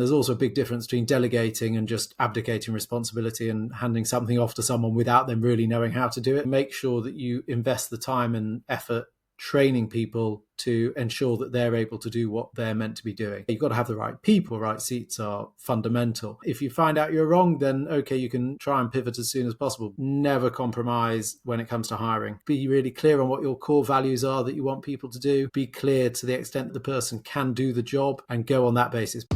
There's also a big difference between delegating and just abdicating responsibility and handing something off to someone without them really knowing how to do it. Make sure that you invest the time and effort training people to ensure that they're able to do what they're meant to be doing. You've got to have the right people. Right seats are fundamental. If you find out you're wrong, then okay, you can try and pivot as soon as possible. Never compromise when it comes to hiring. Be really clear on what your core values are that you want people to do. Be clear to the extent that the person can do the job and go on that basis.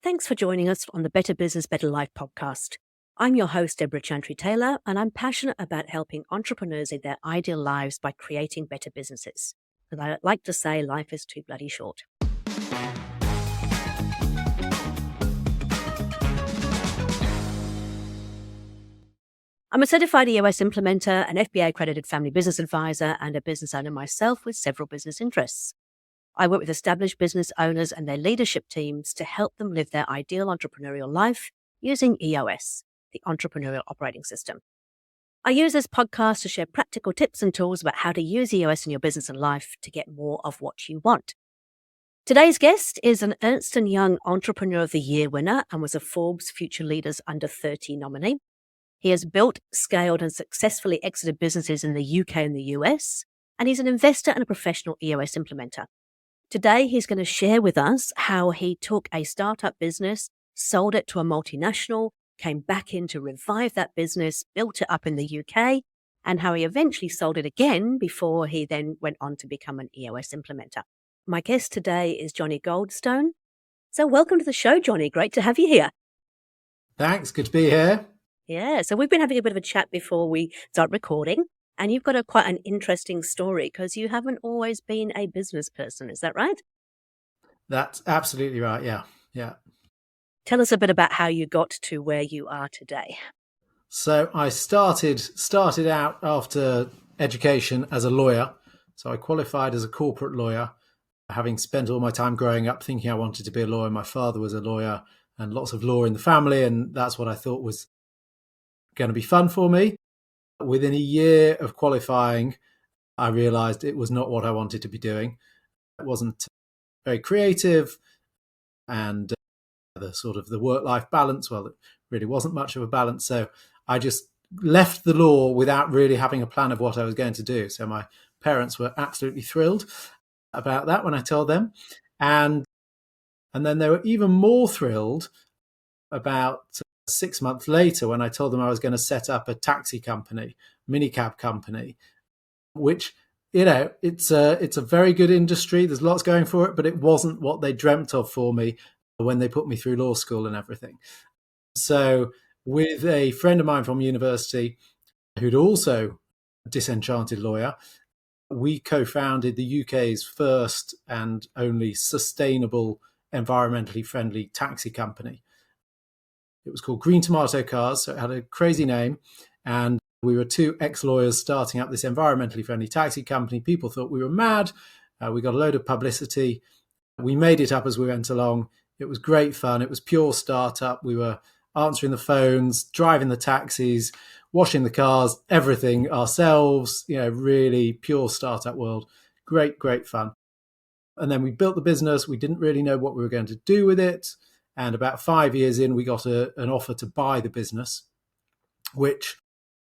Thanks for joining us on the Better Business, Better Life podcast. I'm your host, Debra Chantry-Taylor, and I'm passionate about helping entrepreneurs in their ideal lives by creating better businesses. And I like to say life is too bloody short. I'm a certified EOS Implementer, an FBA-accredited family business advisor, and a business owner myself with several business interests. I work with established business owners and their leadership teams to help them live their ideal entrepreneurial life using EOS, the Entrepreneurial Operating System. I use this podcast to share practical tips and tools about how to use EOS in your business and life to get more of what you want. Today's guest is an Ernst & Young Entrepreneur of the Year winner and was a Forbes Future Leaders Under 30 nominee. He has built, scaled and successfully exited businesses in the UK and the US, and he's an investor and a professional EOS implementer. Today, he's going to share with us how he took a startup business, sold it to a multinational, came back in to revive that business, built it up in the UK, and how he eventually sold it again before he then went on to become an EOS implementer. My guest today is Jonny Goldstone. So welcome to the show, Jonny. Great to have you here. Thanks. Good to be here. Yeah, so we've been having a bit of a chat before we start recording. And you've got quite an interesting story because you haven't always been a business person. Is that right? That's absolutely right. Yeah. Tell us a bit about how you got to where you are today. So I started out after education as a lawyer. So I qualified as a corporate lawyer, having spent all my time growing up thinking I wanted to be a lawyer. My father was a lawyer and lots of law in the family. And that's what I thought was going to be fun for me. Within a year of qualifying, I realized it was not what I wanted to be doing. It wasn't very creative, and the work-life balance, well, it really wasn't much of a balance. So I just left the law without really having a plan of what I was going to do. So my parents were absolutely thrilled about that when I told them. And then they were even more thrilled about 6 months later when I told them I was going to set up a taxi company, minicab company, which, it's a very good industry. There's lots going for it, but it wasn't what they dreamt of for me when they put me through law school and everything. So with a friend of mine from university who'd also a disenchanted lawyer, we co-founded the UK's first and only sustainable, environmentally friendly taxi company. It was called Green Tomato Cars, so it had a crazy name. And we were two ex-lawyers starting up this environmentally friendly taxi company. People thought we were mad. We got a load of publicity. We made it up as we went along. It was great fun. It was pure startup. We were answering the phones, driving the taxis, washing the cars, everything ourselves, really pure startup world. Great fun. And then we built the business. We didn't really know what we were going to do with it. And about 5 years in, we got an offer to buy the business, which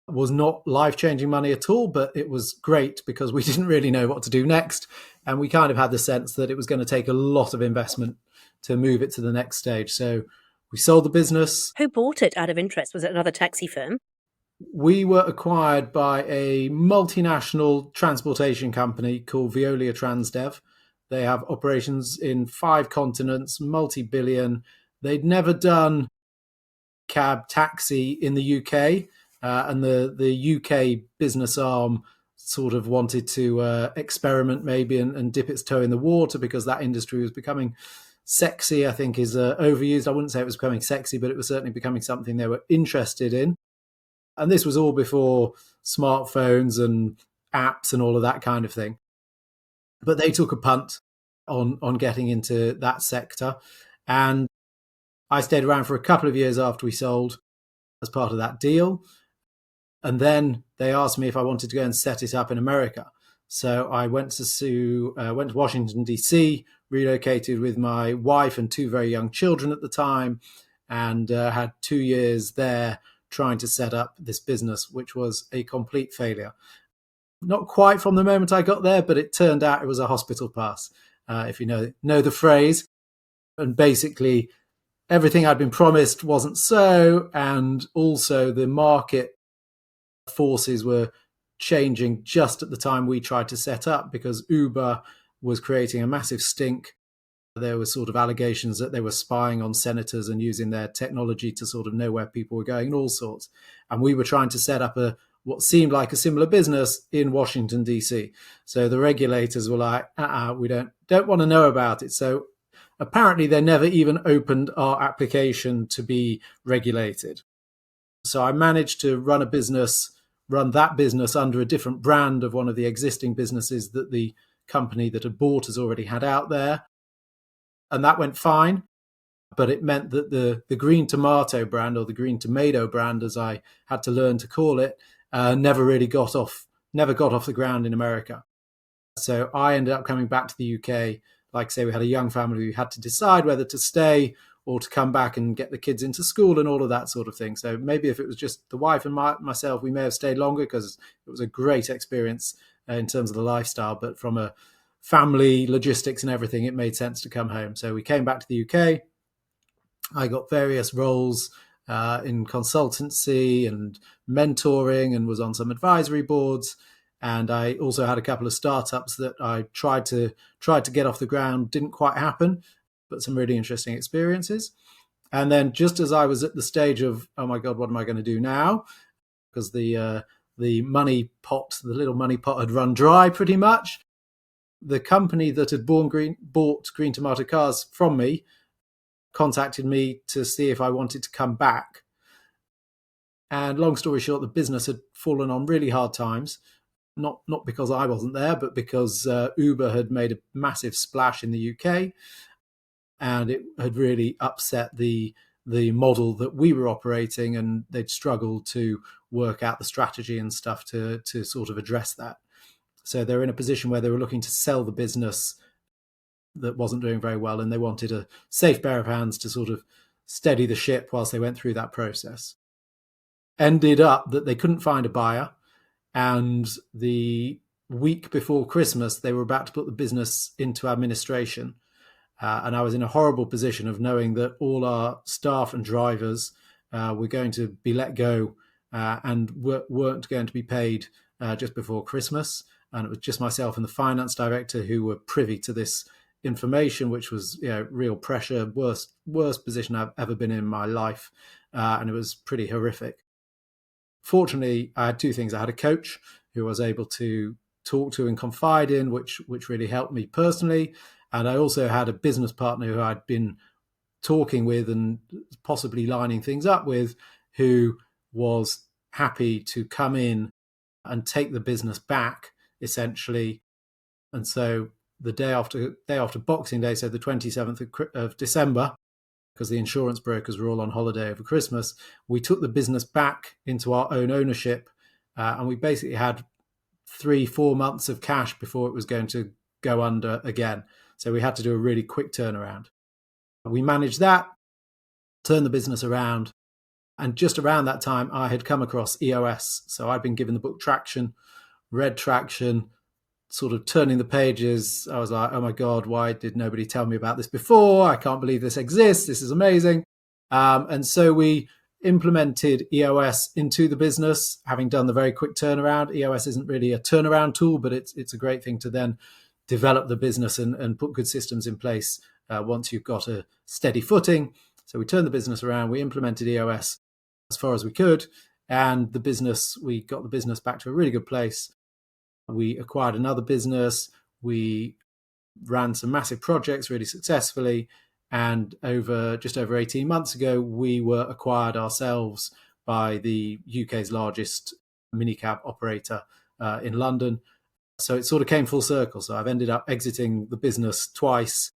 was not life-changing money at all, but it was great because we didn't really know what to do next. And we kind of had the sense that it was going to take a lot of investment to move it to the next stage. So we sold the business. Who bought it out of interest? Was it another taxi firm? We were acquired by a multinational transportation company called Veolia Transdev. They have operations in 5 continents, multi-billion. They'd never done cab taxi in the UK, and the UK business arm sort of wanted to experiment maybe and dip its toe in the water because that industry was becoming sexy, I think is overused. I wouldn't say it was becoming sexy, but it was certainly becoming something they were interested in. And this was all before smartphones and apps and all of that kind of thing. But they took a punt on getting into that sector. And I stayed around for a couple of years after we sold as part of that deal. And then they asked me if I wanted to go and set it up in America. So I went to Washington, D.C., relocated with my wife and two very young children at the time, and had 2 years there trying to set up this business, which was a complete failure. Not quite from the moment I got there, but it turned out it was a hospital pass, if you know the phrase. And basically, everything I'd been promised wasn't so, and also the market forces were changing just at the time we tried to set up, because Uber was creating a massive stink. There were sort of allegations that they were spying on senators and using their technology to sort of know where people were going and all sorts. And we were trying to set up what seemed like a similar business in Washington, D.C. So the regulators were like, we don't want to know about it. So apparently they never even opened our application to be regulated. So I managed to run that business under a different brand of one of the existing businesses that the company that had bought us already had out there. And that went fine. But it meant that the green tomato brand, or the green tomato brand, as I had to learn to call it, never got off the ground in America. So I ended up coming back to the UK. Like I say, we had a young family. We had to decide whether to stay or to come back and get the kids into school and all of that sort of thing. So maybe if it was just the wife and myself, we may have stayed longer, because it was a great experience in terms of the lifestyle. But from a family, logistics and everything, it made sense to come home. So we came back to the UK. I got various roles in consultancy and mentoring, and was on some advisory boards. And I also had a couple of startups that I tried to get off the ground. Didn't quite happen, but some really interesting experiences. And then just as I was at the stage of, oh my God, what am I going to do now? Because the little money pot had run dry pretty much. The company that had bought Green Tomato Cars from me contacted me to see if I wanted to come back. And long story short, the business had fallen on really hard times. Not because I wasn't there, but because Uber had made a massive splash in the UK, and it had really upset the model that we were operating, and they'd struggled to work out the strategy and stuff to sort of address that. So they're in a position where they were looking to sell the business that wasn't doing very well, and they wanted a safe pair of hands to sort of steady the ship whilst they went through that process. Ended up that they couldn't find a buyer, and the week before Christmas, they were about to put the business into administration. And I was in a horrible position of knowing that all our staff and drivers were going to be let go and weren't going to be paid just before Christmas. And it was just myself and the finance director who were privy to this information, which was real pressure, worst position I've ever been in my life. And it was pretty horrific. Fortunately, I had two things. I had a coach who I was able to talk to and confide in, which really helped me personally. And I also had a business partner who I'd been talking with and possibly lining things up with, who was happy to come in and take the business back, essentially. And so the day after Boxing Day, so the 27th of December, because the insurance brokers were all on holiday over Christmas, we took the business back into our own ownership, and we basically had 3-4 months of cash before it was going to go under again. So we had to do a really quick turnaround. We managed that, turned the business around, and just around that time, I had come across EOS. So I'd been given the book Traction, read Traction, sort of turning the pages. I was like, oh my God, why did nobody tell me about this before? I can't believe this exists. This is amazing. And so we implemented EOS into the business, having done the very quick turnaround. EOS isn't really a turnaround tool, but it's a great thing to then develop the business and put good systems in place once you've got a steady footing. So we turned the business around. We implemented EOS as far as we could, and we got the business back to a really good place. We acquired another business. We ran some massive projects really successfully. And just over 18 months ago, we were acquired ourselves by the UK's largest minicab operator in London. So it sort of came full circle. So I've ended up exiting the business twice.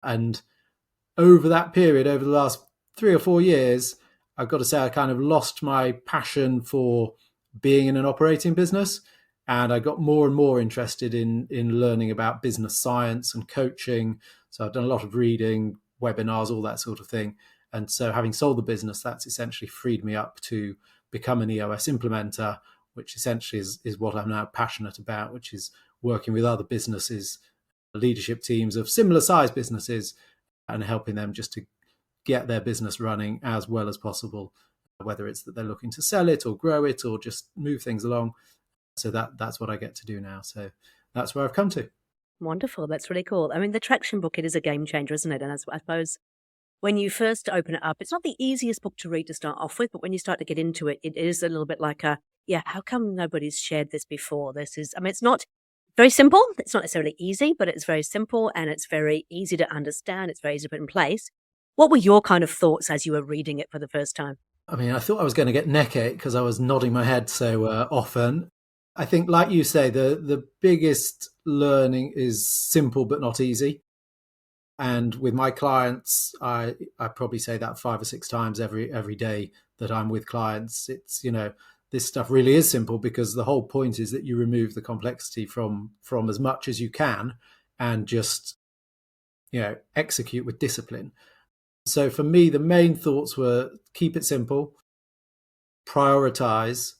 And over that period, over the last 3 or 4 years, I've got to say I kind of lost my passion for being in an operating business. And I got more and more interested in learning about business science and coaching. So I've done a lot of reading, webinars, all that sort of thing. And so having sold the business, that's essentially freed me up to become an EOS implementer, which essentially is what I'm now passionate about, which is working with other businesses, leadership teams of similar size businesses, and helping them just to get their business running as well as possible, whether it's that they're looking to sell it or grow it or just move things along. So that's what I get to do now. So that's where I've come to. Wonderful. That's really cool. I mean, the traction book, it is a game changer, isn't it? And I suppose when you first open it up, it's not the easiest book to read to start off with, but when you start to get into it, it is a little bit like how come nobody's shared this before? It's not very simple. It's not necessarily easy, but it's very simple and it's very easy to understand. It's very easy to put in place. What were your kind of thoughts as you were reading it for the first time? I mean, I thought I was going to get neck ache because I was nodding my head so often. I think, like you say, the biggest learning is simple but not easy. And with my clients, I probably say that 5 or 6 times every day that I'm with clients. It's, this stuff really is simple because the whole point is that you remove the complexity from as much as you can and just, execute with discipline. So for me, the main thoughts were keep it simple, prioritize,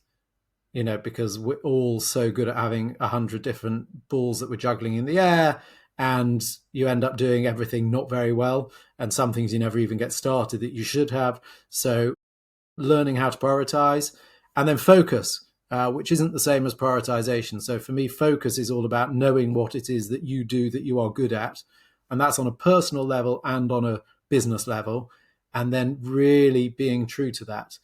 because we're all so good at having 100 different balls that we're juggling in the air, and you end up doing everything not very well, and some things you never even get started that you should have. So learning how to prioritize, and then focus, which isn't the same as prioritization. So for me, focus is all about knowing what it is that you do that you are good at, and that's on a personal level and on a business level, and then really being true to that.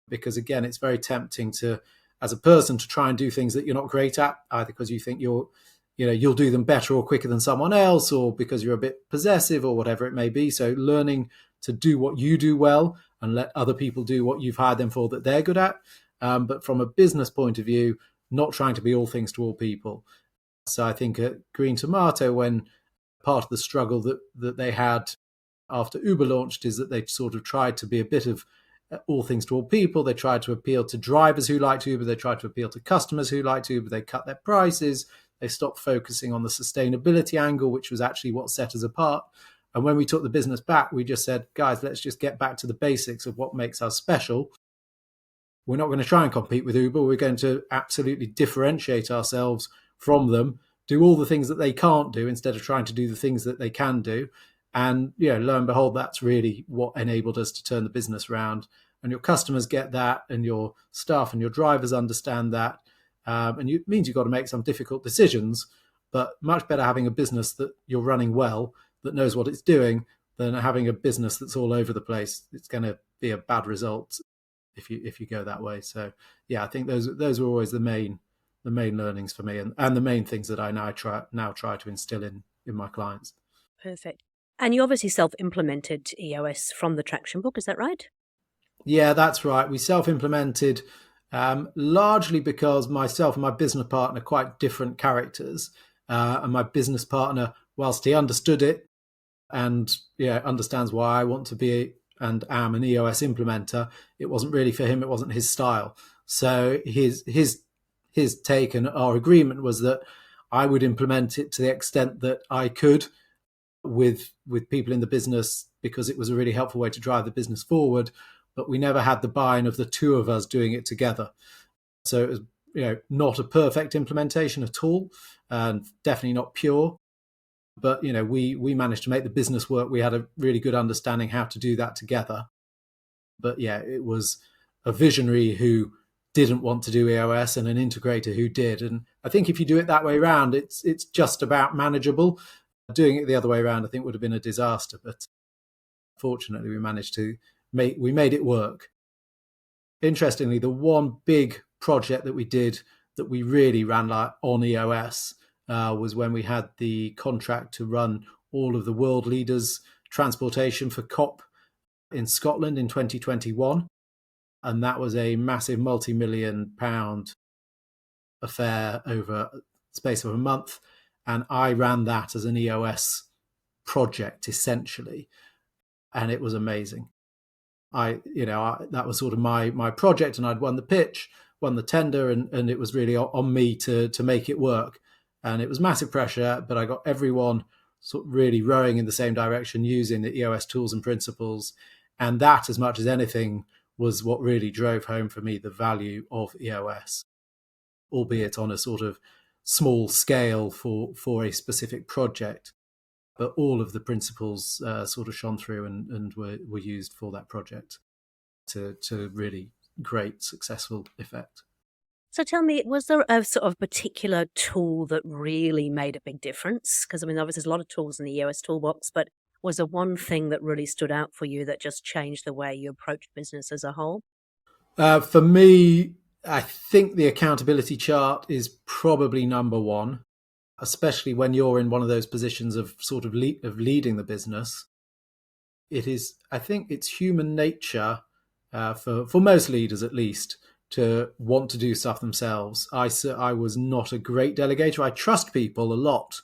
Because again, it's very tempting to, as a person, to try and do things that you're not great at, either because you think you'll do them better or quicker than someone else, or because you're a bit possessive or whatever it may be. So learning to do what you do well and let other people do what you've hired them for that they're good at. But from a business point of view, not trying to be all things to all people. So I think at Green Tomato, when part of the struggle that they had after Uber launched is that they sort of tried to be a bit of all things to all people. They tried to appeal to drivers who liked Uber. They tried to appeal to customers who liked Uber. They cut their prices. They stopped focusing on the sustainability angle, which was actually what set us apart. And when we took the business back, we just said, guys, let's just get back to the basics of what makes us special. We're not going to try and compete with Uber. We're going to absolutely differentiate ourselves from them, do all the things that they can't do instead of trying to do the things that they can do. And lo and behold, that's really what enabled us to turn the business around. And your customers get that, and your staff and your drivers understand that. And it means you've got to make some difficult decisions, but much better having a business that you're running well, that knows what it's doing, than having a business that's all over the place. It's going to be a bad result if you go that way. So yeah, I think those were always the main learnings for me, and the main things that I now try to instill in my clients. Perfect. And you obviously self-implemented EOS from the traction book, is that right? Yeah, that's right. We self-implemented largely because myself and my business partner are quite different characters. And my business partner, whilst he understood it and understands why I want to be and am an EOS implementer, it wasn't really for him. It wasn't his style. So his take and our agreement was that I would implement it to the extent that I could with people in the business, because it was a really helpful way to drive the business forward. But we never had the buy-in of the two of us doing it together. So it was not a perfect implementation at all, and definitely not pure. But we managed to make the business work. We had a really good understanding how to do that together. But yeah, it was a visionary who didn't want to do EOS and an integrator who did. And I think if you do it that way around, it's just about manageable. Doing it the other way around, I think, would have been a disaster. But fortunately, we managed to made it work. Interestingly, the one big project that we did that we really ran on EOS was when we had the contract to run all of the world leaders' transportation for COP in Scotland in 2021. And that was a massive multi-million-pound affair over the space of a month. And I ran that as an EOS project, essentially. And it was amazing. That was sort of my project, and I'd won the pitch. won the tender, and it was really on me to make it work. And it was massive pressure, but I got everyone sort of really rowing in the same direction using the EOS tools and principles. And that, as much as anything, was what really drove home for me the value of EOS, albeit on a sort of small scale for a specific project. But all of the principles sort of shone through and were used for that project to really great successful effect. So tell me, was there a sort of particular tool that really made a big difference? Because I mean, obviously there's a lot of tools in the EOS toolbox, but was there one thing that really stood out for you that just changed the way you approached business as a whole? For me, I think the accountability chart is probably number one, especially when you're in one of those positions of sort of leading the business. It is, I think, it's human nature for most leaders at least to want to do stuff themselves. I was not a great delegator. I trust people a lot,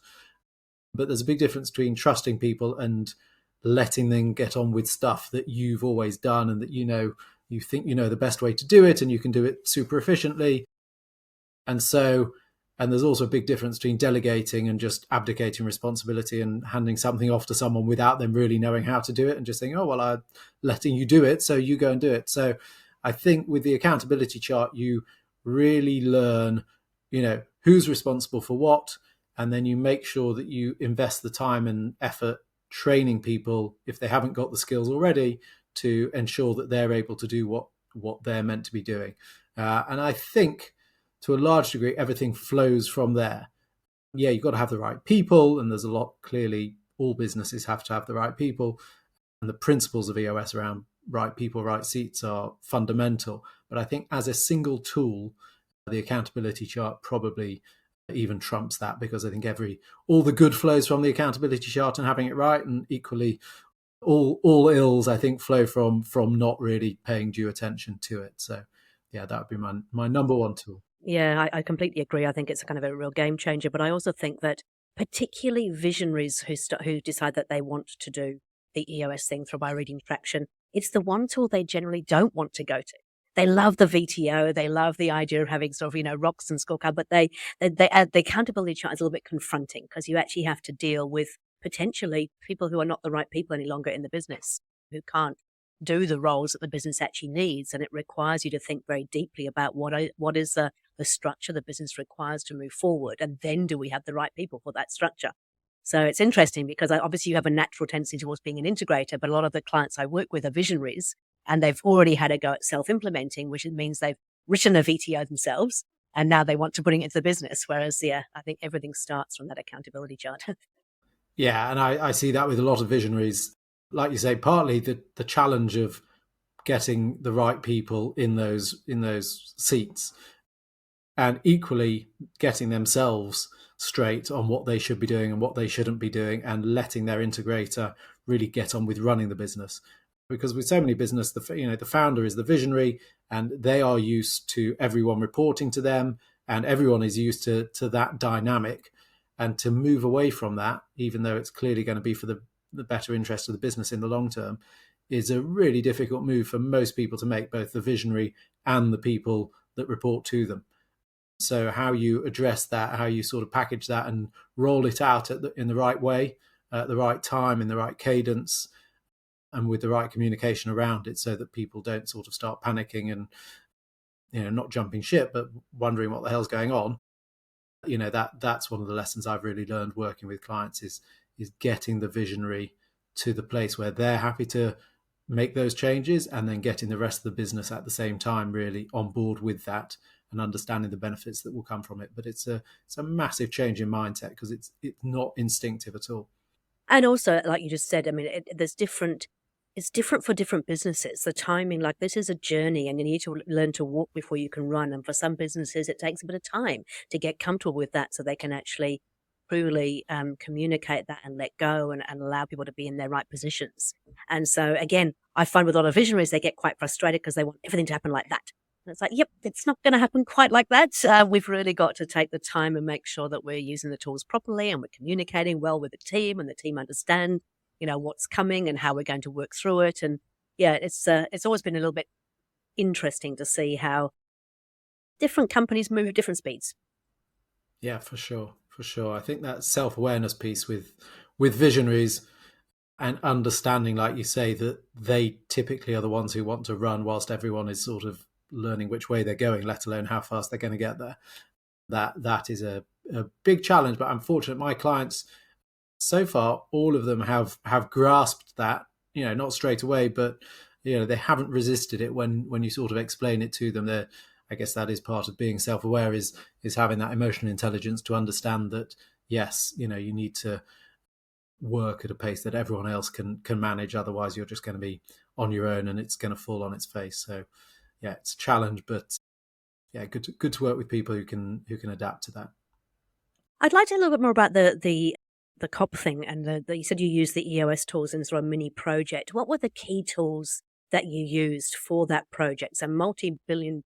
but there's a big difference between trusting people and letting them get on with stuff that you've always done and that you think you know the best way to do it and you can do it super efficiently. And there's also a big difference between delegating and just abdicating responsibility and handing something off to someone without them really knowing how to do it and just saying, oh, well, I'm letting you do it, so you go and do it. So I think with the accountability chart, you really learn, who's responsible for what, and then you make sure that you invest the time and effort training people, if they haven't got the skills already, to ensure that they're able to do what they're meant to be doing. And I think to a large degree, everything flows from there. Yeah, you've got to have the right people, and there's a lot, clearly, all businesses have to have the right people. And the principles of EOS around right people, right seats are fundamental. But I think as a single tool, the accountability chart probably even trumps that, because I think all the good flows from the accountability chart and having it right, and equally all ills, I think, flow from not really paying due attention to it. So yeah, that would be my number one tool. Yeah, I completely agree. I think it's a kind of a real game changer. But I also think that particularly visionaries who decide that they want to do the EOS thing through by reading traction, it's the one tool they generally don't want to go to. They love the VTO. They love the idea of having sort of, rocks and scorecard, but the accountability chart is a little bit confronting because you actually have to deal with potentially people who are not the right people any longer in the business, who can't do the roles that the business actually needs. And it requires you to think very deeply about what is the structure the business requires to move forward. And then do we have the right people for that structure? So it's interesting because obviously you have a natural tendency towards being an integrator, but a lot of the clients I work with are visionaries and they've already had a go at self-implementing, which means they've written a VTO themselves and now they want to bring it into the business. Whereas, I think everything starts from that accountability chart. Yeah, and I see that with a lot of visionaries. Like you say, partly the challenge of getting the right people in those seats, and equally getting themselves straight on what they should be doing and what they shouldn't be doing, and letting their integrator really get on with running the business. Because with so many business, the founder is the visionary, and they are used to everyone reporting to them, and everyone is used to that dynamic. And to move away from that, even though it's clearly going to be for the better interest of the business in the long term, is a really difficult move for most people to make, both the visionary and the people that report to them. So how you address that, how you sort of package that and roll it out in the right way, at the right time, in the right cadence, and with the right communication around it, so that people don't sort of start panicking and not jumping ship, but wondering what the hell's going on. That's one of the lessons I've really learned working with clients is getting the visionary to the place where they're happy to make those changes, and then getting the rest of the business at the same time really on board with that and understanding the benefits that will come from it. But it's a massive change in mindset, because it's not instinctive at all. And also, like you just said, I mean, it's different for different businesses. The timing, like this is a journey and you need to learn to walk before you can run. And for some businesses, it takes a bit of time to get comfortable with that so they can actually truly communicate that and let go and allow people to be in their right positions. And so, again, I find with a lot of visionaries, they get quite frustrated because they want everything to happen like that. And it's like, yep, it's not going to happen quite like that. We've really got to take the time and make sure that we're using the tools properly and we're communicating well with the team and the team understand, what's coming and how we're going to work through it. And yeah, it's always been a little bit interesting to see how different companies move at different speeds. Yeah, for sure. For sure. I think that self-awareness piece with visionaries and understanding, like you say, that they typically are the ones who want to run whilst everyone is sort of learning which way they're going, let alone how fast they're going to get there. That is a big challenge. But I'm fortunate my clients so far, all of them have grasped that, not straight away, but they haven't resisted it when you sort of explain it to them. I guess that is part of being self-aware, is having that emotional intelligence to understand that, yes, you need to work at a pace that everyone else can manage. Otherwise, you're just going to be on your own and it's going to fall on its face. So, yeah, it's a challenge, but yeah, good to work with people who can adapt to that. I'd like to hear a little bit more about the COP thing, and you said you used the EOS tools in sort of a mini project. What were the key tools that you used for that project? So multi-million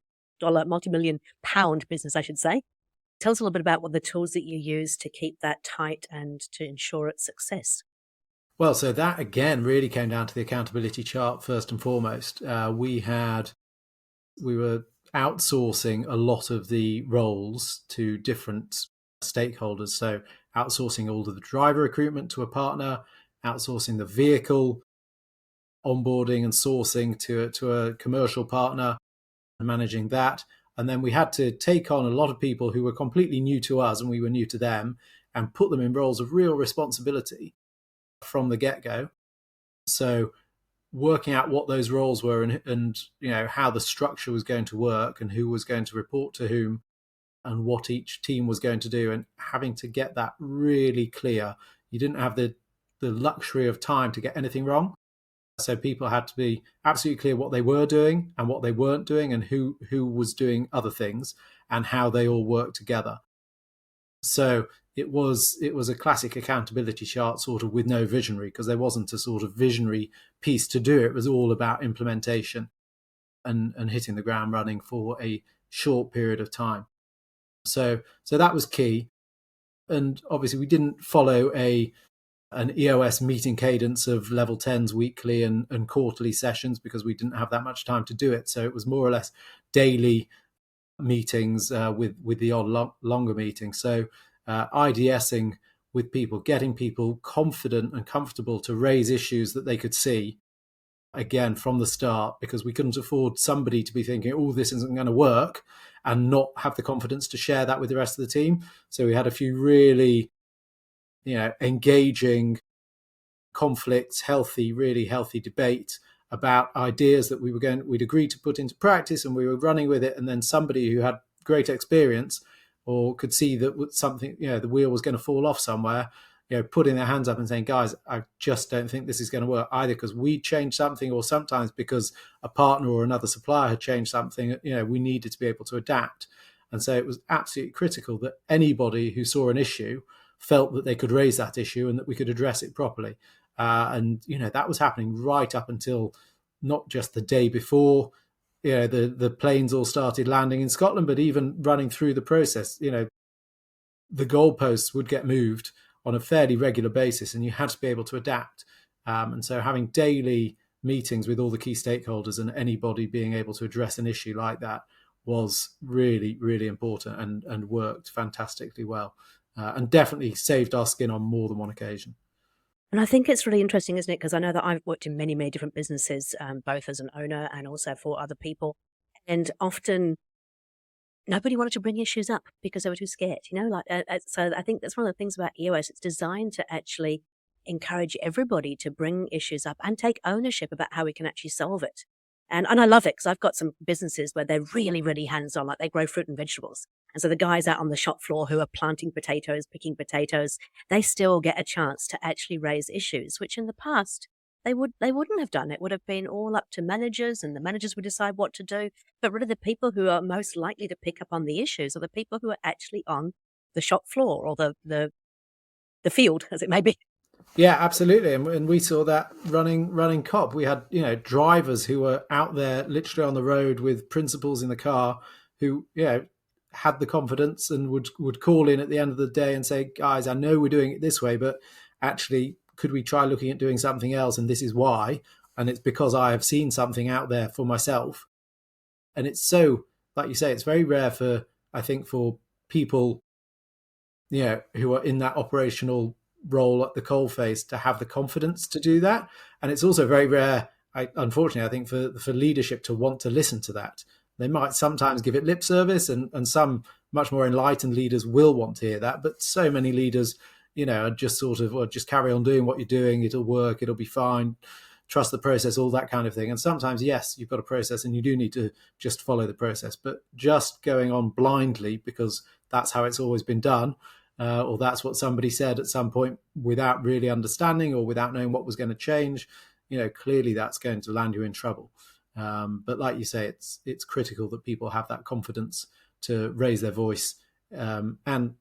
pound business, I should say. Tell us a little bit about what the tools that you used to keep that tight and to ensure its success. Well, so that again really came down to the accountability chart first and foremost. We were outsourcing a lot of the roles to different stakeholders. So outsourcing all of the driver recruitment to a partner, outsourcing the vehicle onboarding and sourcing to a commercial partner, and managing that. And then we had to take on a lot of people who were completely new to us and we were new to them, and put them in roles of real responsibility from the get-go. So working out what those roles were and how the structure was going to work and who was going to report to whom and what each team was going to do, and having to get that really clear. You didn't have the luxury of time to get anything wrong. So people had to be absolutely clear what they were doing and what they weren't doing, and who was doing other things and how they all worked together. So it was a classic accountability chart, sort of with no visionary, because there wasn't a sort of visionary piece to do. It was all about implementation and hitting the ground running for a short period of time. So that was key. And obviously we didn't follow an EOS meeting cadence of level 10s weekly and quarterly sessions, because we didn't have that much time to do it. So it was more or less daily meetings with the odd longer meeting. So IDSing with people, getting people confident and comfortable to raise issues that they could see, again, from the start, because we couldn't afford somebody to be thinking, oh, this isn't going to work, and not have the confidence to share that with the rest of the team. So we had a few really, engaging conflicts, really healthy debate about ideas that we'd agreed to put into practice, and we were running with it. And then somebody who had great experience or could see that something, the wheel was going to fall off somewhere, putting their hands up and saying, guys, I just don't think this is going to work, either because we changed something or sometimes because a partner or another supplier had changed something. We needed to be able to adapt. And so it was absolutely critical that anybody who saw an issue felt that they could raise that issue and that we could address it properly. And that was happening right up until not just the day before the planes all started landing in Scotland, but even running through the process. The goalposts would get moved on a fairly regular basis, and you had to be able to adapt. And so having daily meetings with all the key stakeholders and anybody being able to address an issue like that was really, really important, and worked fantastically well, and definitely saved our skin on more than one occasion. And I think it's really interesting, isn't it? Because I know that I've worked in many, many different businesses, both as an owner and also for other people. And often nobody wanted to bring issues up because they were too scared, so I think that's one of the things about EOS. It's designed to actually encourage everybody to bring issues up and take ownership about how we can actually solve it. And I love it, because I've got some businesses where they're really, really hands-on, like they grow fruit and vegetables. And so the guys out on the shop floor who are planting potatoes, picking potatoes, they still get a chance to actually raise issues, which in the past they wouldn't have done. It would have been all up to managers, and the managers would decide what to do. But really the people who are most likely to pick up on the issues are the people who are actually on the shop floor or the field, as it may be. Yeah, absolutely. And we saw that running COP. We had, drivers who were out there literally on the road with principals in the car who, had the confidence and would call in at the end of the day and say, guys, I know we're doing it this way, but actually, could we try looking at doing something else? And this is why. And it's because I have seen something out there for myself. And it's so like you say, it's very rare for, I think, for people, who are in that operational role at the coalface to have the confidence to do that. And it's also very rare, unfortunately, I think, for leadership to want to listen to that. They might sometimes give it lip service, and some much more enlightened leaders will want to hear that. But so many leaders, are just sort of, well, just carry on doing what you're doing. It'll work. It'll be fine. Trust the process, all that kind of thing. And sometimes, yes, you've got a process and you do need to just follow the process. But just going on blindly because that's how it's always been done, or that's what somebody said at some point without really understanding or without knowing what was going to change, clearly that's going to land you in trouble. But like you say, it's critical that people have that confidence to raise their voice, and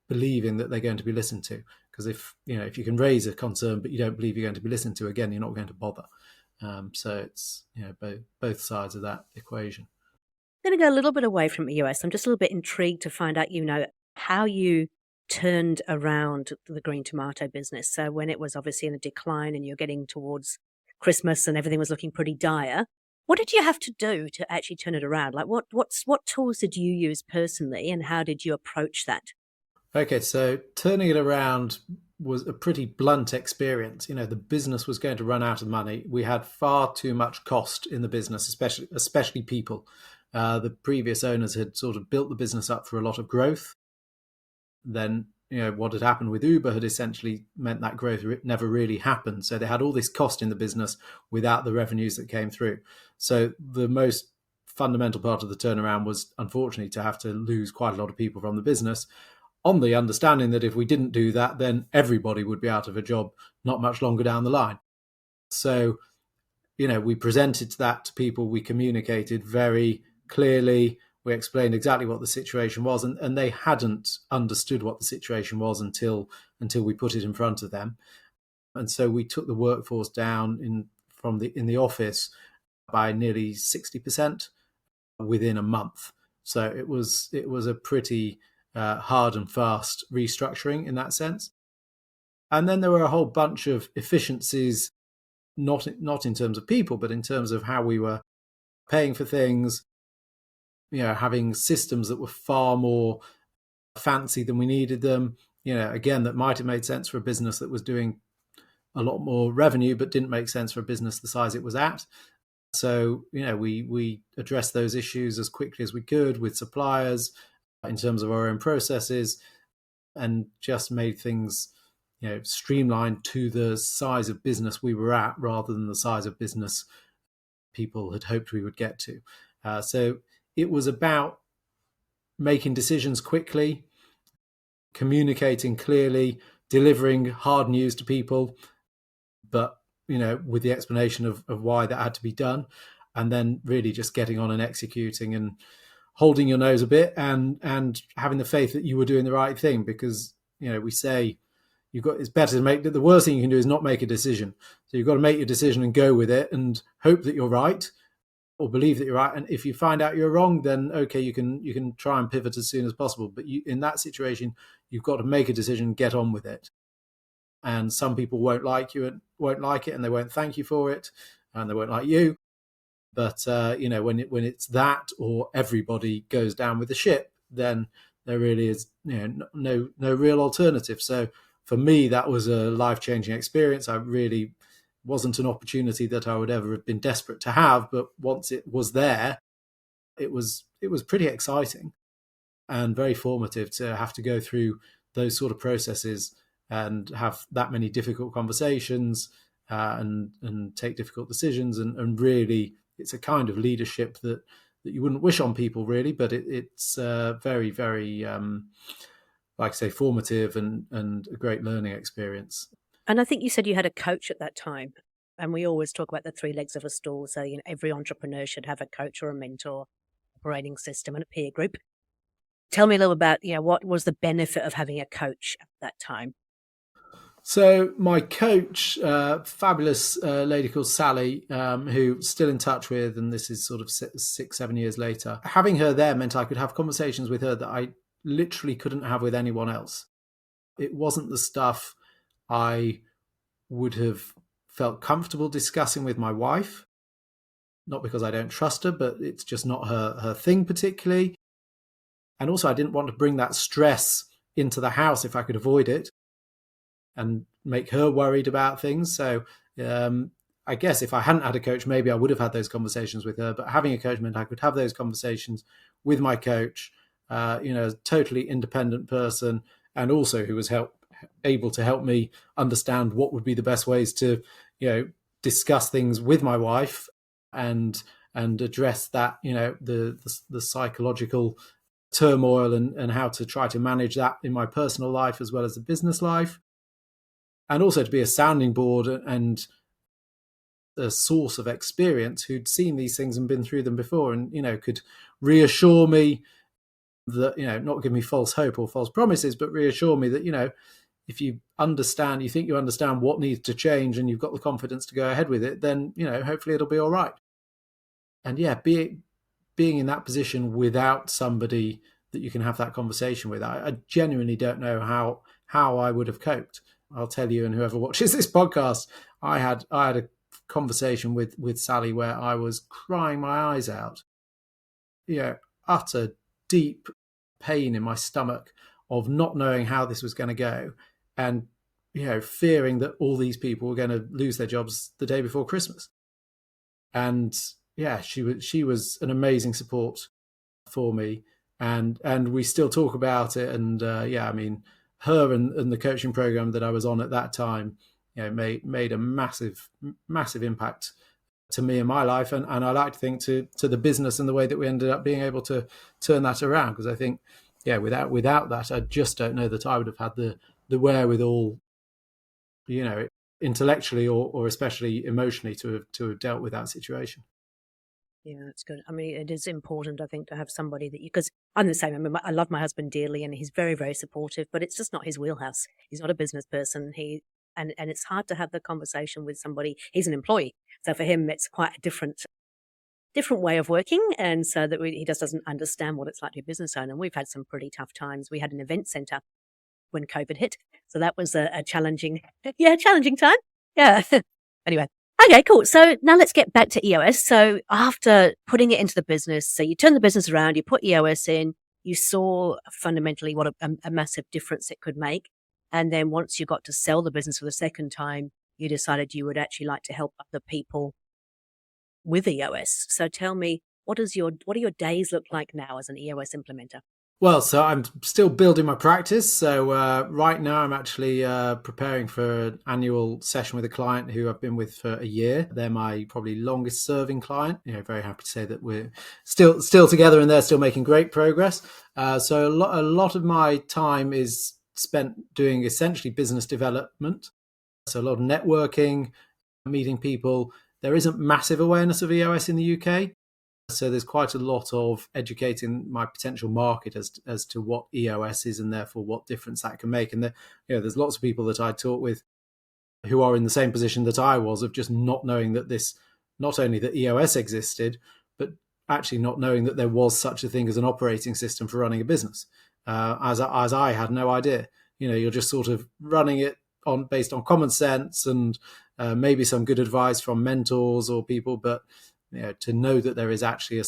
believing that they're going to be listened to. Because if you can raise a concern but you don't believe you're going to be listened to, again, you're not going to bother. So it's both sides of that equation. I'm going to go a little bit away from EOS. I'm just a little bit intrigued to find out, how you turned around the green tomato business. So when it was obviously in a decline and you're getting towards Christmas and everything was looking pretty dire, what did you have to do to actually turn it around? Like what tools did you use personally and how did you approach that? Okay, so turning it around was a pretty blunt experience. The business was going to run out of money. We had far too much cost in the business, especially people. The previous owners had sort of built the business up for a lot of growth. Then, what had happened with Uber had essentially meant that growth never really happened. So they had all this cost in the business without the revenues that came through. So the most fundamental part of the turnaround was, unfortunately, to have to lose quite a lot of people from the business, on the understanding that if we didn't do that, then everybody would be out of a job not much longer down the line. So, we presented that to people, we communicated very clearly, we explained exactly what the situation was, and they hadn't understood what the situation was until we put it in front of them. And so we took the workforce down in the office by nearly 60% within a month. So it was a pretty hard and fast restructuring in that sense. And then there were a whole bunch of efficiencies, not in terms of people, but in terms of how we were paying for things, having systems that were far more fancy than we needed them. Again, that might have made sense for a business that was doing a lot more revenue, but didn't make sense for a business the size it was at. So, we addressed those issues as quickly as we could with suppliers in terms of our own processes, and just made things, streamlined to the size of business we were at rather than the size of business people had hoped we would get to. So it was about making decisions quickly, communicating clearly, delivering hard news to people, but with the explanation of why that had to be done, and then really just getting on and executing and holding your nose a bit and having the faith that you were doing the right thing. Because we say it's better to make the worst thing you can do is not make a decision. So you've got to make your decision and go with it and hope that you're right, or believe that you're right. And if you find out you're wrong, then okay, you can try and pivot as soon as possible. But in that situation, you've got to make a decision, get on with it. And some people won't like you and won't like it, and they won't thank you for it, and they won't like you. But when it's that or everybody goes down with the ship, then there really is no real alternative. So for me, that was a life-changing experience. I really wasn't an opportunity that I would ever have been desperate to have, but once it was there, it was pretty exciting and very formative to have to go through those sort of processes and have that many difficult conversations, and take difficult decisions, and really it's a kind of leadership that you wouldn't wish on people, really, but it's very, very, like I say, formative and a great learning experience. And I think you said you had a coach at that time. And we always talk about the three legs of a stool. So, every entrepreneur should have a coach or a mentor, operating system, and a peer group. Tell me a little about, what was the benefit of having a coach at that time? So my coach, fabulous lady called Sally, who still in touch with, and this is sort of 6-7 years later, having her there meant I could have conversations with her that I literally couldn't have with anyone else. It wasn't the stuff I would have felt comfortable discussing with my wife. not because I don't trust her, but it's just not her thing particularly. And also I didn't want to bring that stress into the house if I could avoid it and make her worried about things. So I guess if I hadn't had a coach, maybe I would have had those conversations with her. But having a coach meant I could have those conversations with my coach, a totally independent person, and also who was able to help me understand what would be the best ways to, discuss things with my wife and address that, the psychological turmoil and how to try to manage that in my personal life as well as the business life. And also to be a sounding board and a source of experience who'd seen these things and been through them before and, could reassure me that, not give me false hope or false promises, but reassure me that, if you think you understand what needs to change and you've got the confidence to go ahead with it, then, hopefully it'll be all right. And being in that position without somebody that you can have that conversation with, I genuinely don't know how I would have coped. I'll tell you, and whoever watches this podcast, I had a conversation with Sally where I was crying my eyes out, utter deep pain in my stomach of not knowing how this was going to go, and fearing that all these people were going to lose their jobs the day before Christmas. And she was an amazing support for me, and we still talk about it. And her and the coaching program that I was on at that time, made a massive impact to me in my life, and I like to think to the business and the way that we ended up being able to turn that around. Because I think, without that, I just don't know that I would have had the wherewithal, intellectually or especially emotionally to have dealt with that situation. Yeah, that's good. I mean, it is important, I think, to have somebody that because I'm the same. I mean, I love my husband dearly and he's very, very supportive, but it's just not his wheelhouse. He's not a business person. And it's hard to have the conversation with somebody. He's an employee. So for him, it's quite a different way of working. And so that he just doesn't understand what it's like to be a business owner. And we've had some pretty tough times. We had an event center when COVID hit. So that was a challenging time. Yeah. Anyway. Okay, cool. So now let's get back to EOS. So after putting it into the business, so you turn the business around, you put EOS in, you saw fundamentally what a massive difference it could make. And then once you got to sell the business for the second time, you decided you would actually like to help other people with EOS. So tell me, what do your days look like now as an EOS implementer? Well, so I'm still building my practice. So right now I'm actually preparing for an annual session with a client who I've been with for a year. They're my probably longest serving client. Very happy to say that we're still together and they're still making great progress. So a lot of my time is spent doing essentially business development. So a lot of networking, meeting people. There isn't massive awareness of EOS in the UK. So there's quite a lot of educating my potential market as to what EOS is and therefore what difference that can make. And there's lots of people that I talk with who are in the same position that I was, of just not knowing that not only that EOS existed, but actually not knowing that there was such a thing as an operating system for running a business. As I had no idea. You're just sort of running it based on common sense and maybe some good advice from mentors or people, but to know that there is actually a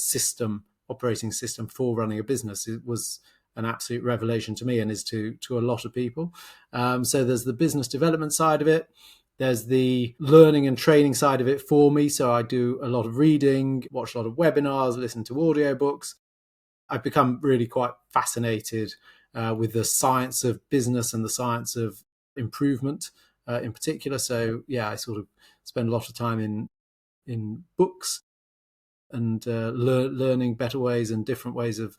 operating system for running a business, it was an absolute revelation to me and is to a lot of people. So there's the business development side of it. There's the learning and training side of it for me. So I do a lot of reading, watch a lot of webinars, listen to audiobooks. I've become really quite fascinated with the science of business and the science of improvement in particular. So I sort of spend a lot of time in books and learning better ways and different ways of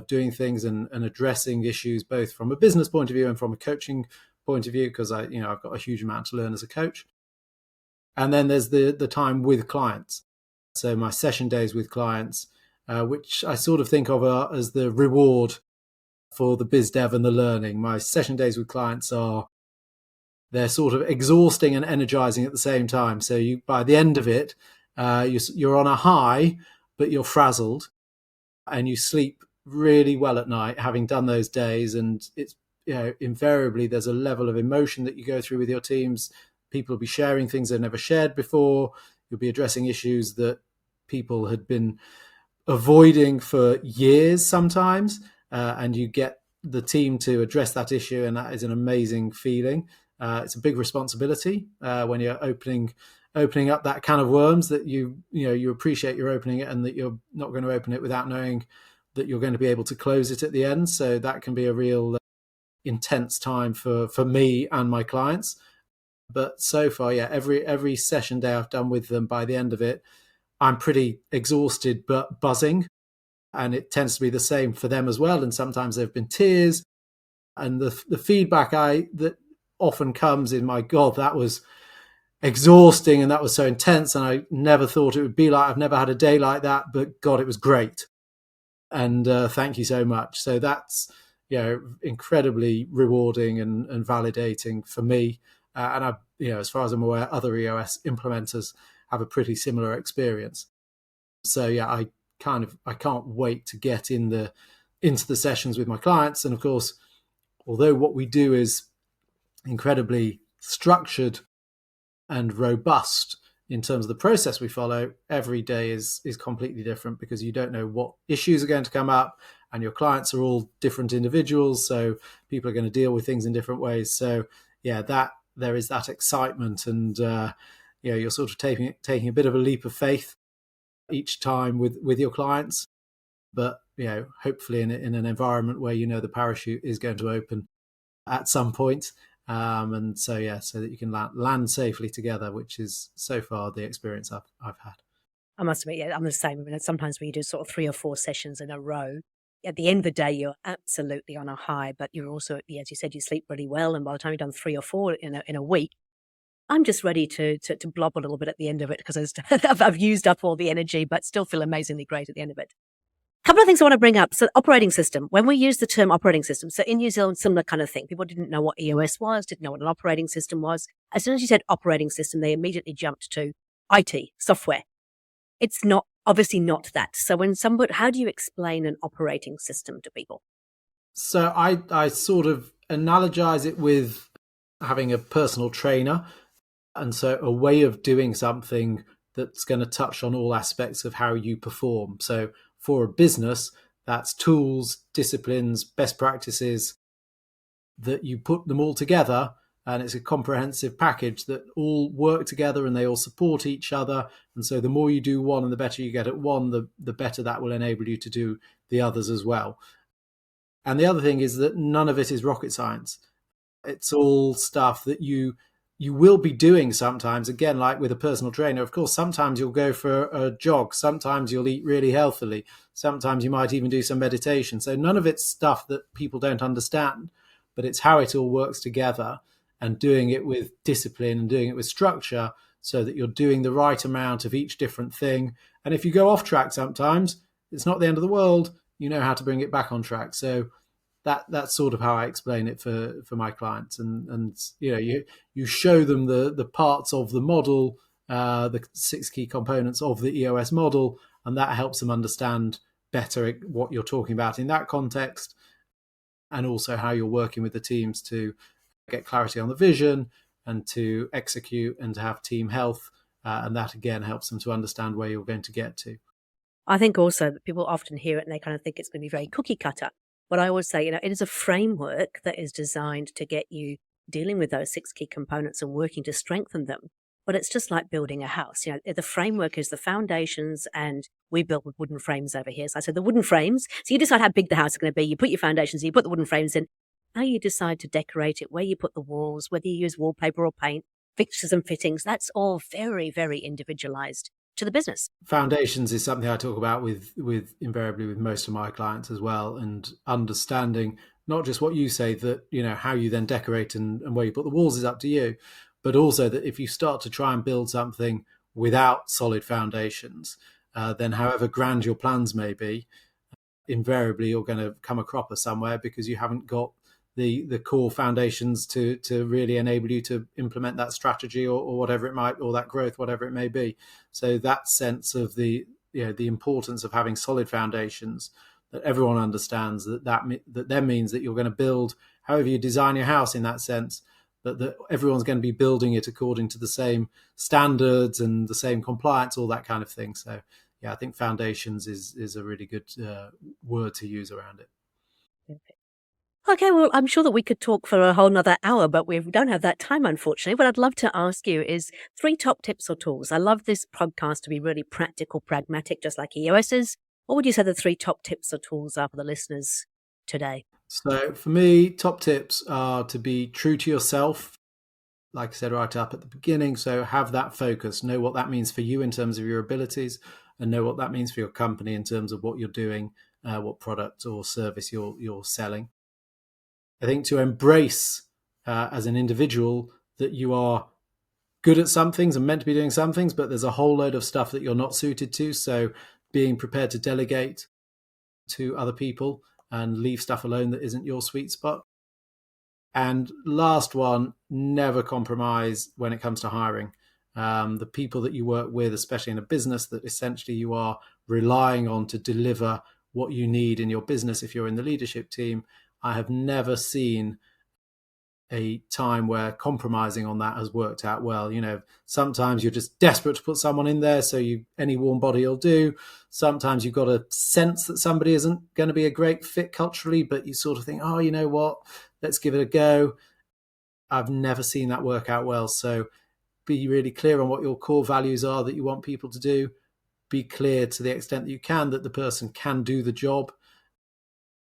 doing things and addressing issues both from a business point of view and from a coaching point of view, because I've got a huge amount to learn as a coach. And then there's the time with clients. So my session days with clients, which I sort of think of as the reward for the biz dev and the learning. My session days with clients they're sort of exhausting and energizing at the same time. So by the end of it, you're on a high, but you're frazzled and you sleep really well at night having done those days. And it's, invariably there's a level of emotion that you go through with your teams. People will be sharing things they've never shared before. You'll be addressing issues that people had been avoiding for years sometimes, and you get the team to address that issue, and that is an amazing feeling. It's a big responsibility when you're opening up that can of worms, that you appreciate you're opening it, and that you're not going to open it without knowing that you're going to be able to close it at the end. So that can be a real intense time for me and my clients. But so far, yeah, every session day I've done with them, by the end of it, I'm pretty exhausted but buzzing. And it tends to be the same for them as well. And sometimes there have been tears. And the feedback that often comes in, my God, that was exhausting and that was so intense. And I never thought it would be like, I've never had a day like that, but God, it was great. And thank you so much. So that's, incredibly rewarding and validating for me. And I, as far as I'm aware, other EOS implementers have a pretty similar experience. So yeah, I can't wait to get into the sessions with my clients. And of course, although what we do is incredibly structured and robust in terms of the process we follow, every day is completely different, because you don't know what issues are going to come up, and your clients are all different individuals, so people are going to deal with things in different ways. So yeah, that there is that excitement, and you're sort of taking a bit of a leap of faith each time with your clients, but hopefully in an environment where the parachute is going to open at some point. And so that you can land safely together, which is so far the experience I've had. I must admit, yeah, I'm the same. I mean, sometimes when you do sort of 3 or 4 sessions in a row, at the end of the day, you're absolutely on a high, but you're also, as you said, you sleep really well. And by the time you've done 3 or 4 in a week, I'm just ready to blob a little bit at the end of it, because I've used up all the energy, but still feel amazingly great at the end of it. A couple of things I want to bring up. So operating system, when we use the term operating system, so in New Zealand, similar kind of thing. People didn't know what EOS was, didn't know what an operating system was. As soon as you said operating system, they immediately jumped to IT, software. It's obviously not that. So how do you explain an operating system to people? So I sort of analogize it with having a personal trainer. And so a way of doing something that's going to touch on all aspects of how you perform. So for a business, that's tools, disciplines, best practices, that you put them all together, and it's a comprehensive package that all work together and they all support each other. And so the more you do one and the better you get at one, the better that will enable you to do the others as well. And the other thing is that none of it is rocket science. It's all stuff that you will be doing sometimes. Again, like with a personal trainer, of course, sometimes you'll go for a jog, sometimes you'll eat really healthily, sometimes you might even do some meditation. So none of it's stuff that people don't understand, but it's how it all works together, and doing it with discipline and doing it with structure, so that you're doing the right amount of each different thing. And if you go off track sometimes, it's not the end of the world. You know how to bring it back on track. So that's sort of how I explain it for my clients. And you show them the parts of the model, the 6 key components of the EOS model, and that helps them understand better what you're talking about in that context, and also how you're working with the teams to get clarity on the vision and to execute and to have team health. And that again helps them to understand where you're going to get to. I think also that people often hear it and they kind of think it's going to be very cookie cutter. But I always say, it is a framework that is designed to get you dealing with those 6 key components and working to strengthen them. But it's just like building a house. The framework is the foundations, and we build with wooden frames over here. So I said the wooden frames. So you decide how big the house is going to be. You put your foundations, you put the wooden frames in. How you decide to decorate it, where you put the walls, whether you use wallpaper or paint, fixtures and fittings, that's all very, very individualized to the business. Foundations is something I talk about with invariably with most of my clients as well, and understanding not just what you say, that how you then decorate and where you put the walls is up to you, but also that if you start to try and build something without solid foundations, then however grand your plans may be, invariably you're going to come a cropper somewhere, because you haven't got the core foundations to really enable you to implement that strategy or whatever it might, or that growth, whatever it may be. So that sense of the importance of having solid foundations, that everyone understands, that then means that you're going to build however you design your house in that sense, that everyone's going to be building it according to the same standards and the same compliance, all that kind of thing. So yeah, I think foundations is a really good word to use around it. Perfect. Okay, well, I'm sure that we could talk for a whole nother hour, but we don't have that time, unfortunately. What I'd love to ask you is 3 top tips or tools. I love this podcast to be really practical, pragmatic, just like EOS is. What would you say the 3 top tips or tools are for the listeners today? So for me, top tips are to be true to yourself, like I said right up at the beginning. So have that focus, know what that means for you in terms of your abilities, and know what that means for your company in terms of what you're doing, what product or service you're selling. I think to embrace as an individual that you are good at some things and meant to be doing some things, but there's a whole load of stuff that you're not suited to. So being prepared to delegate to other people and leave stuff alone that isn't your sweet spot. And last one, never compromise when it comes to hiring. The people that you work with, especially in a business that essentially you are relying on to deliver what you need in your business, if you're in the leadership team, I have never seen a time where compromising on that has worked out well. Sometimes you're just desperate to put someone in there, so any warm body will do. Sometimes you've got a sense that somebody isn't going to be a great fit culturally, but you sort of think, oh, you know what, let's give it a go. I've never seen that work out well. So be really clear on what your core values are that you want people to do. Be clear to the extent that you can that the person can do the job,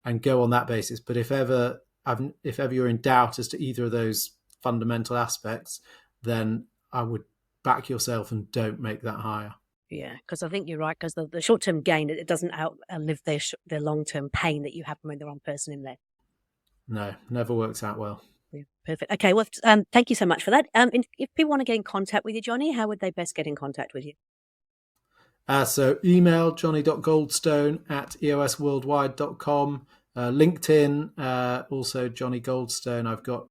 and go on that basis. But if ever you're in doubt as to either of those fundamental aspects, then I would back yourself and don't make that hire. Yeah, because I think you're right, because the short-term gain, it doesn't outlive their long-term pain that you have when the wrong person in there. No, never works out well. Yeah, perfect. Okay, well, thank you so much for that. If people want to get in contact with you, Jonny, how would they best get in contact with you? So email johnny.goldstone@eosworldwide.com. LinkedIn, also Jonny Goldstone. I've got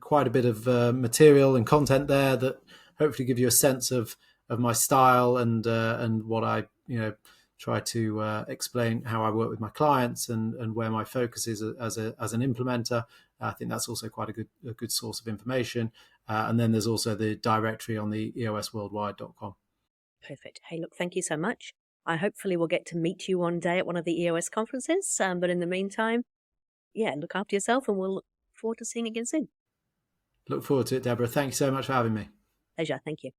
quite a bit of material and content there that hopefully give you a sense of my style and what I try to explain how I work with my clients and where my focus is as an implementer. I think that's also quite a good source of information. And then there's also the directory on the eosworldwide.com. Perfect. Hey, look, thank you so much. I hopefully will get to meet you one day at one of the EOS conferences. But in the meantime, yeah, look after yourself, and we'll look forward to seeing you again soon. Look forward to it, Deborah. Thank you so much for having me. Pleasure. Thank you.